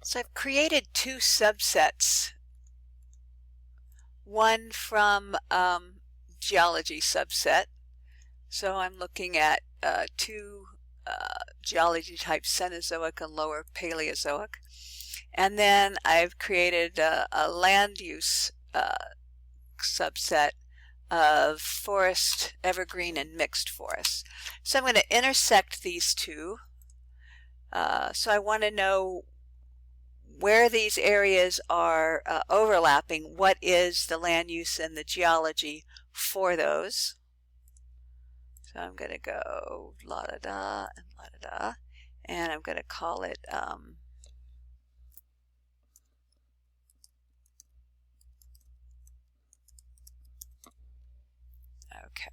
So I've created two subsets, one from geology subset. So I'm looking at two geology types, Cenozoic and Lower Paleozoic. And then I've created a land use subset of forest, evergreen, and mixed forest. So I'm going to intersect these two. So I want to know where these areas are overlapping. What is the land use and the geology for those? So I'm going to go la-da-da and la-da-da, and I'm going to call it okay.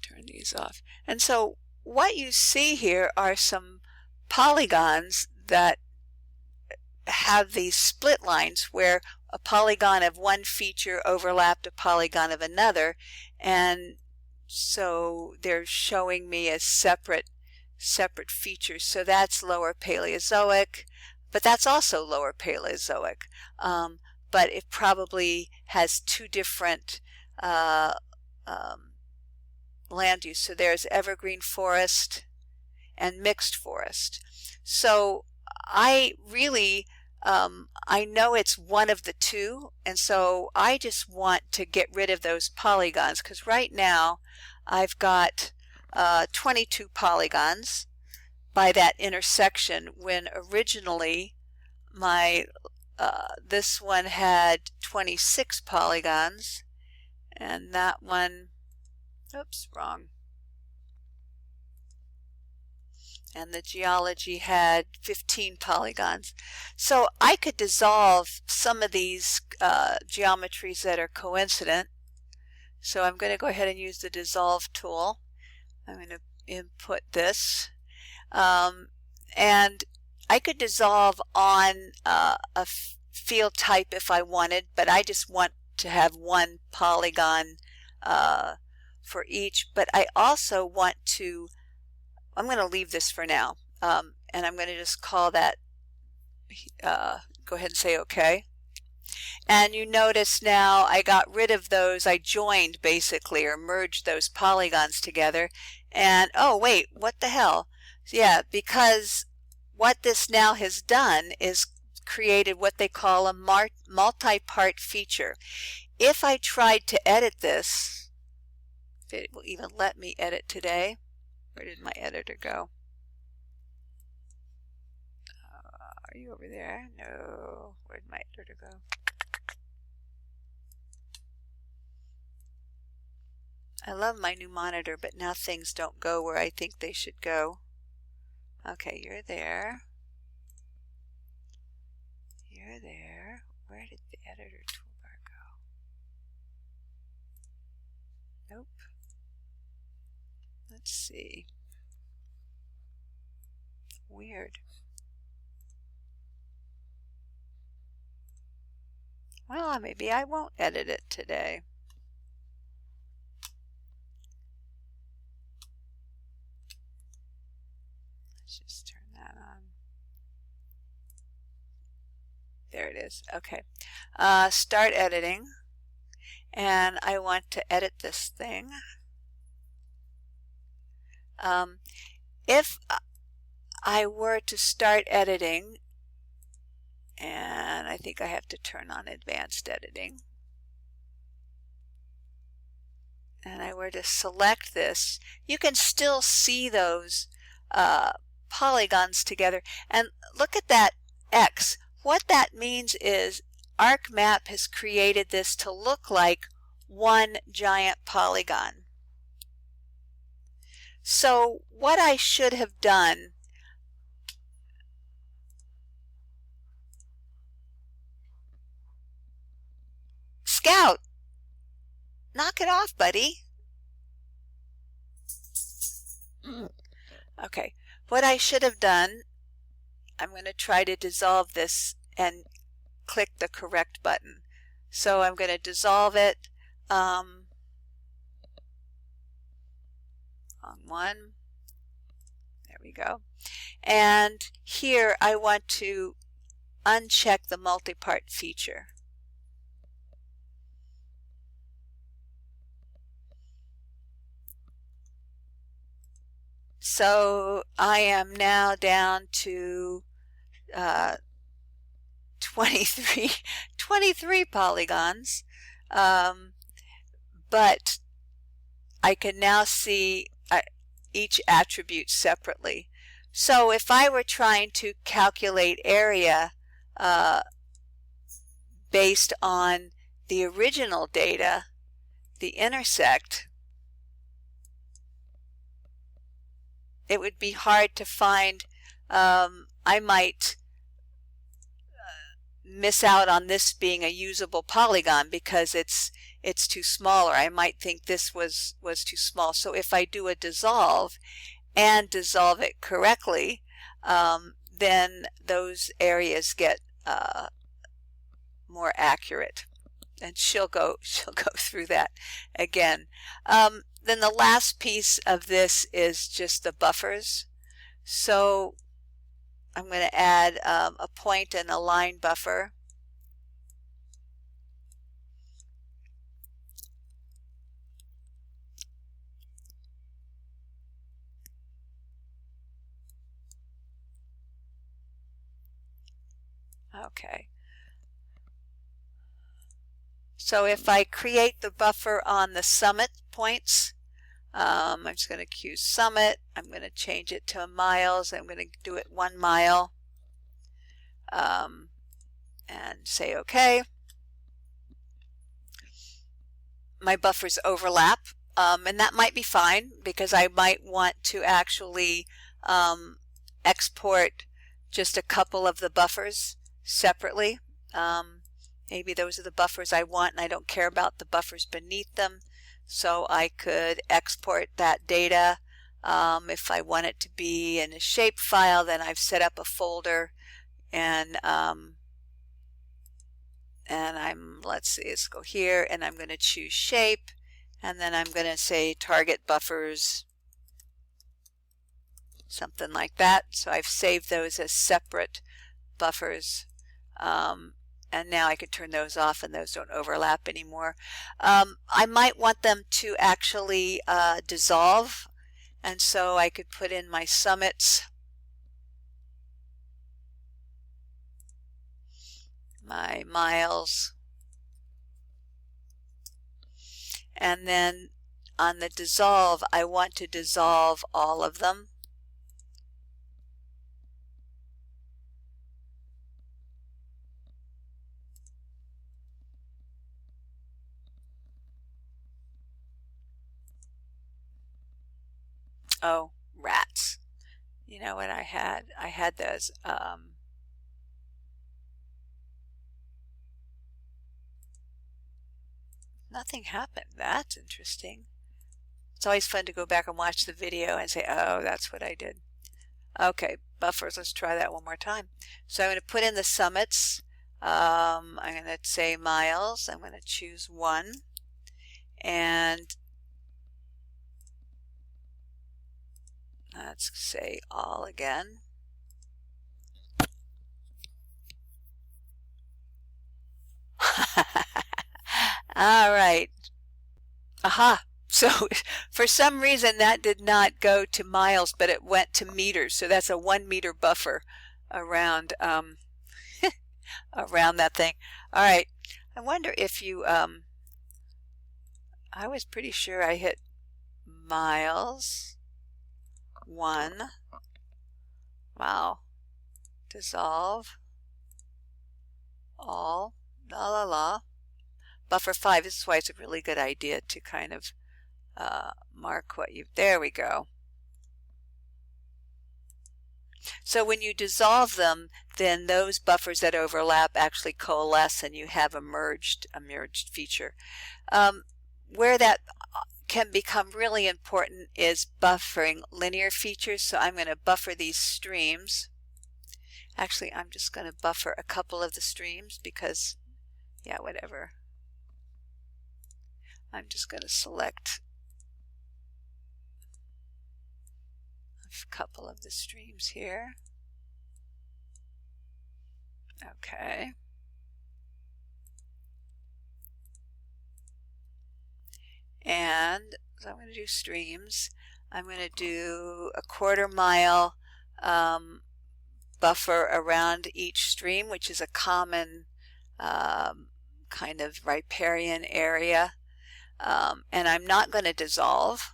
Turn these off. And so what you see here are some polygons that have these split lines where a polygon of one feature overlapped a polygon of another, and so they're showing me as separate features. So that's Lower Paleozoic, but that's also Lower Paleozoic, but it probably has two different land use. So there's evergreen forest and mixed forest. So I really I know it's one of the two, and so I just want to get rid of those polygons, because right now I've got 22 polygons by that intersection, when originally my this one had 26 polygons, and that one, oops, wrong. And the geology had 15 polygons. So I could dissolve some of these geometries that are coincident. So I'm going to go ahead and use the dissolve tool. I'm going to input this. And I could dissolve on a field type if I wanted, but I just want to have one polygon for each. But I also want to, I'm going to leave this for now, and I'm going to just call that, go ahead and say OK. And you notice now I got rid of those, I joined basically, or merged those polygons together. And oh wait, what the hell? Yeah, because what this now has done is created what they call a multi-part feature. If I tried to edit this, if it will even let me edit today, where did my editor go? Are you over there? No. Where did my editor go? I love my new monitor, but now things don't go where I think they should go. Okay, you're there. You're there. Where did the editor toolbar go? Nope. Let's see. Weird. Well, maybe I won't edit it today. Let's just turn that on. There it is. Okay. Start editing. And I want to edit this thing. If I were to start editing, and I think I have to turn on advanced editing, and I were to select this, you can still see those polygons together. And look at that X. What that means is ArcMap has created this to look like one giant polygon. So what I should have done, Scout, knock it off, buddy. Okay, what I should have done, I'm going to try to dissolve this and click the correct button. So I'm going to dissolve it on one. There we go. And here I want to uncheck the multi-part feature. So I am now down to 23 polygons, but I can now see each attribute separately. So if I were trying to calculate area based on the original data, the intersect, it would be hard to find. I might miss out on this being a usable polygon because it's too small, or I might think this was too small. So if I do a dissolve and dissolve it correctly, then those areas get more accurate. And she'll go through that again. Then the last piece of this is just the buffers. So I'm going to add a point and a line buffer. Okay. So if I create the buffer on the summit points, I'm just going to choose summit. I'm going to change it to miles. I'm going to do it 1 mile and say OK. My buffers overlap, and that might be fine because I might want to actually export just a couple of the buffers separately. Maybe those are the buffers I want and I don't care about the buffers beneath them. So I could export that data. If I want it to be in a shape file, then I've set up a folder, and let's see, let's go here, and I'm going to choose shape, and then I'm going to say target buffers, something like that. So I've saved those as separate buffers. And now I can turn those off and those don't overlap anymore. I might want them to actually dissolve, and so I could put in my summits, my miles, and then on the dissolve I want to dissolve all of them. Oh, rats. You know what I had? I had those. Nothing happened. That's interesting. It's always fun to go back and watch the video and say, oh, that's what I did. Okay, buffers. Let's try that one more time. So I'm going to put in the summits. I'm going to say miles. I'm going to choose 1. And let's say all again. All right. Aha. So for some reason that did not go to miles, but it went to meters. So that's a 1 meter buffer around around that thing. All right. I wonder if you I was pretty sure I hit miles 1. Wow. Dissolve all, la la la. Buffer 5. This is why it's a really good idea to kind of mark what you've, there we go. So when you dissolve them, then those buffers that overlap actually coalesce and you have a merged feature. Where that can become really important is buffering linear features. So I'm going to buffer these streams. Actually, I'm just going to buffer a couple of the streams because, yeah, whatever. I'm just going to select a a couple of the streams here. Okay. And so I'm going to do streams. I'm going to do a 1/4 mile buffer around each stream, which is a common kind of riparian area. And I'm not going to dissolve.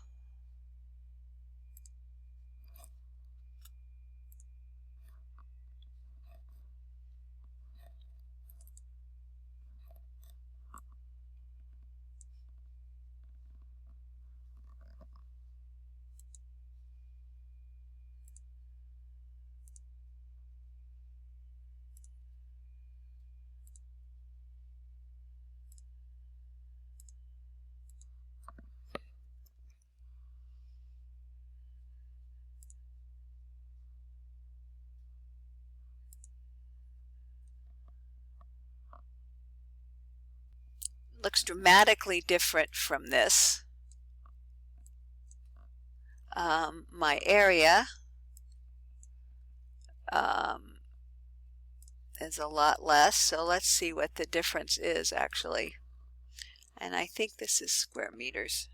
Looks dramatically different from this. My area is a lot less, so let's see what the difference is actually. And I think this is square meters.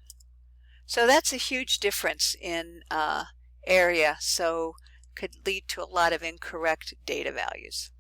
So that's a huge difference in area, so could lead to a lot of incorrect data values.